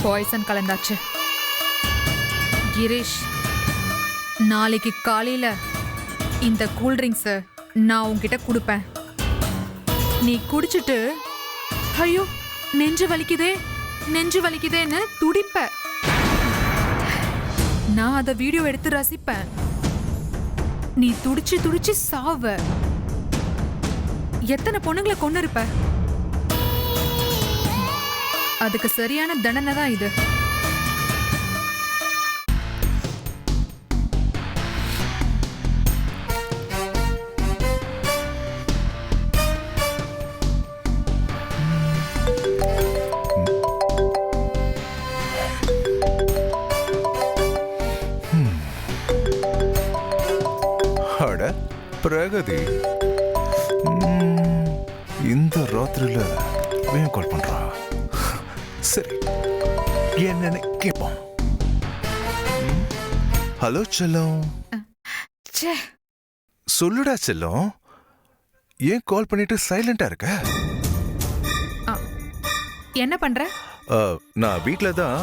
Poison கலந்தாச்சு. கிரீஷ், நாளைக்கு காலையில இந்த கூல்ட்ரிங்க்ஸ் நான் உன்கிட்ட கொடுப்பேன். நீ குடிச்சிட்டு ஐயோ நெஞ்சு வலிக்குதே நெஞ்சு வலிக்குதேன்னு துடிப்ப. நான் அத வீடியோ எடுத்து ரசிப்பேன். நீ துடிச்சு துடிச்சு சாவ. எத்தனை பொண்ணுங்களை கொண்டு இருப்ப. அதுக்கு சரியான தண்டனை தான் இது. பிரகதி இந்த ராத்திரில ஏன் கால் பண்றா? சரி என்னன்னு கேட்போம். ஹலோ செல்லம். சொல்லுடா செல்லம், ஏன் கால் பண்ணிட்டு சைலண்டா இருக்க? என்ன பண்ற? நான் வீட்ல தான்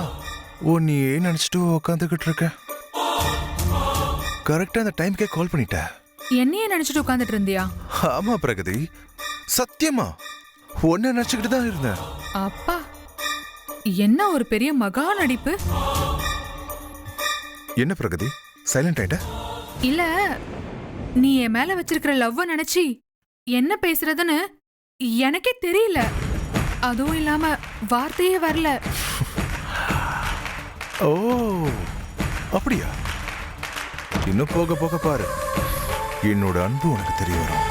நீ நினைச்சிட்டு உட்காந்துக்கிட்டு இருக்க. கரெக்டா அந்த டைம்க்கே கால் பண்ணிட்ட. என்னையே நினைச்சிட்டு உட்காந்துட்டு இருந்தியா? ஆமா பிரகதி, சத்தியமா உன்னை நினைச்சுக்கிட்டு தான் இருந்தேன். அப்பா, என்ன ஒரு பெரிய மகா நடிப்பு. என்ன பிரகதி சைலண்ட் ஆயிட்ட? இல்ல, நீ என் மேல வச்சிருக்கிற லவ்வ நினைச்சி என்ன பேசுறதுன்னு எனக்கே தெரியல. அதுவும் இல்லாம வார்த்தையே வரல. ஓ அப்படியா? இன்னும் போக போக பாரு, என்னோட அன்பு உனக்கு தெரிய வரும்.